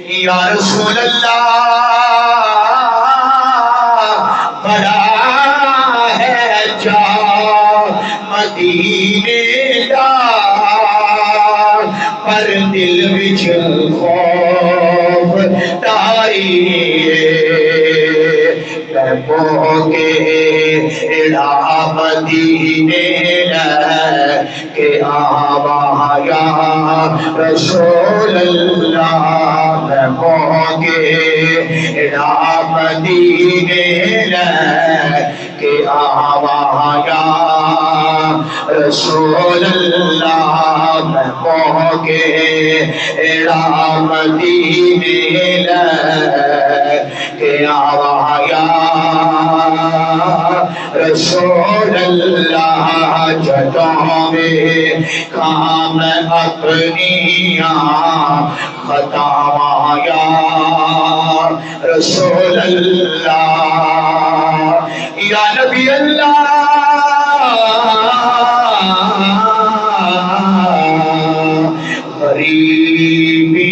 یا رسول اللہ بڑا ہے جا مدینے دا پر دل وچ خوف تاری کے اڑا مدینے کہ آوا یا رسول اللہ موگے اڑا مدینے کہ آوا یا رسول اللہ موگے اڑا مدینے کہ آوا یا رسول اللہ جدوں میں کام اپنیاں خطاواں یا رسول اللہ یا نبی اللہ غریبی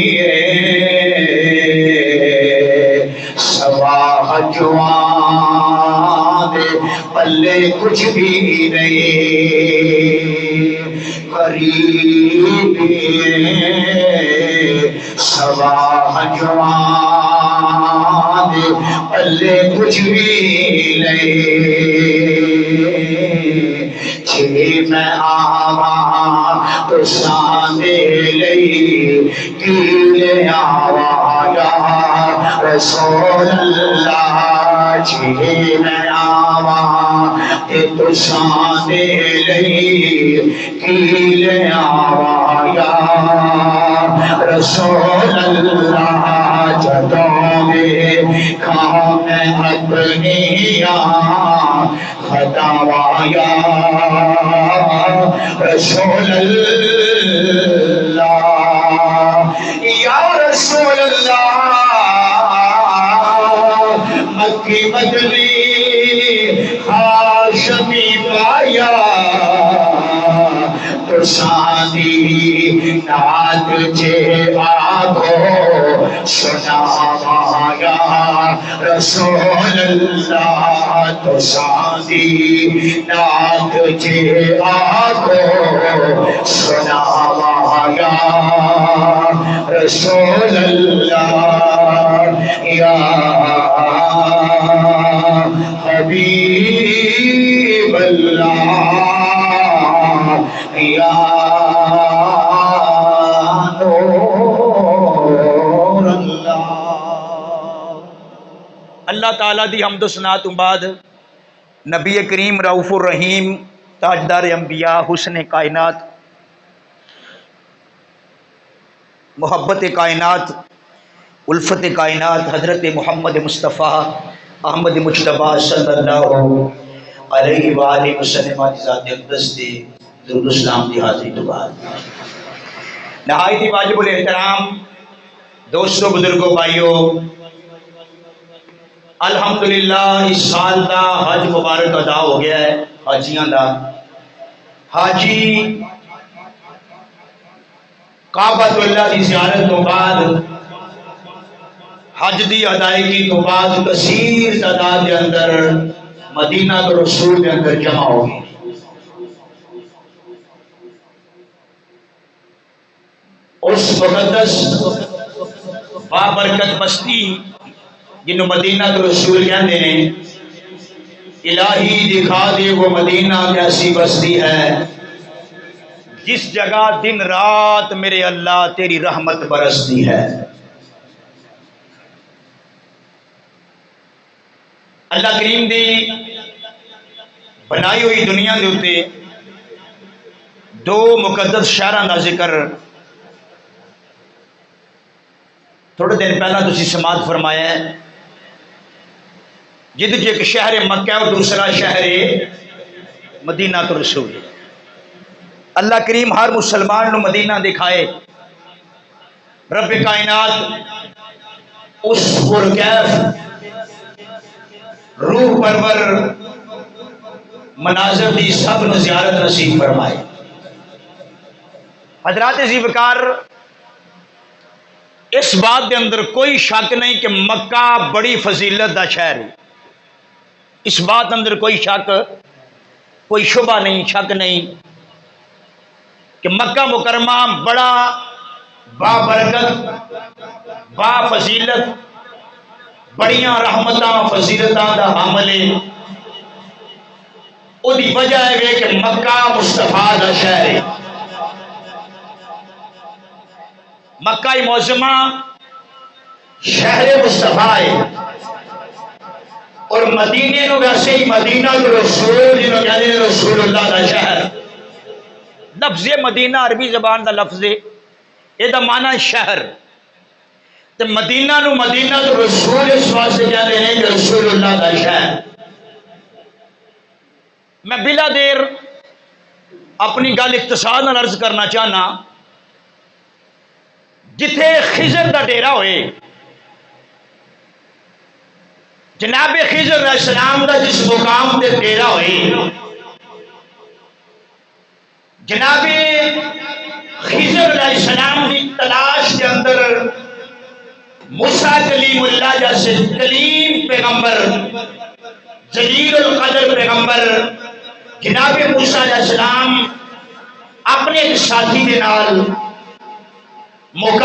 سوا جوان پلے کچھ بھی نہیں غریبی سوا جوان پلے کچھ بھی نہیں چھے میں آواں تو سانے لئی کیلے آواں یا رسول اللہ چھے میں آواں تو سانے لئی کیلے آواں یا رسول اللہ جدوں میں کام اپنیاں خطاواں یا رسول اللہ یا رسول اللہ مکی مدنی ہاشمی پایا تو شادی نات جے آگو سناواں یا رسول اللہ تو شادی نات جے آگو سناواں یا رسول اللہ یا حبیب اللہ یا نور اللہ اللہ تعالیٰ دی حمد و ثنا تو بعد نبی کریم رؤوف الرحیم تاجدار انبیاء حسن کائنات محبت کائنات الفت کائنات حضرت محمد مصطفیٰ احمد مجتبیٰ صلی اللہ علیہ وآلہ وسلم ذات اقدس دے درود اسلام دی حاضری تو بعد نہایت ہی واجب الاحترام دوستوں بزرگوں بھائیوں الحمدللہ اس سال دا حج مبارک ادا ہو گیا ہے حاجیاں دا حاجی کعبۃ اللہ دی زیارت تو بعد حج دی ادائیگی تو بعد کثیر تعداد کے اندر مدینہ تو رسول کے اندر جمع ہوگی اس مقدس بابرکت بستی جنہوں مدینہ تو رسول کہتے ہیں الہی دکھا دے وہ مدینہ کیسی بستی ہے جس جگہ دن رات میرے اللہ تیری رحمت برستی ہے اللہ کریم دی بنائی ہوئی دنیا دے ہوتے دو مقدس شہراں دا ذکر تھوڑے دن پہلا تسی سماعت فرمایا ہے جد ایک شہر مکہ اور دوسرا شہر مدینہ تو رسول اللہ کریم ہر مسلمان نو مدینہ دکھائے رب کائنات اس پرکیف روح پرور مناظر دی سب نو زیارت نصیب فرمائے حضرات ذی وقار اس بات کے اندر کوئی شک نہیں کہ مکہ بڑی فضیلت دا شہر ہے، اس بات اندر کوئی شک، کوئی شبہ نہیں، شک نہیں کہ مکہ مکرمہ بڑا با برکت، با فضیلت، بڑیاں رحمتاں فضیلتاں دا حامل ہے۔ وہ دی وجہ ہے کہ مکہ مصطفیٰ دا شہر ہے، مکہ معظمہ شہر مصطفیٰ ہے، اور مدینے نو ویسے ہی مدینہ رسول جنہوں کہتے ہیں رسول اللہ دا شہر۔ لفظ مدینہ عربی زبان دا لفظ ہے، یہ دا معنی شہر، تو مدینہ نو مدینہ رسول اس واسطے کہتے ہیں کہ رسول اللہ دا شہر۔ میں بلا دیر اپنی گل اختصار نال عرض کرنا چاہنا، جتھے خضر دا ڈیرا ہوئے، جناب خضر علیہ السلام دا جس مقام تے ڈیرا ہوئے، جناب خضر علیہ السلام کی تلاش کے اندر موسیٰ کلیم اللہ جیسے کلیم پیغمبر، جلیل القدر پیغمبر جناب موسیٰ علیہ السلام اپنے ایک ساتھی کے نال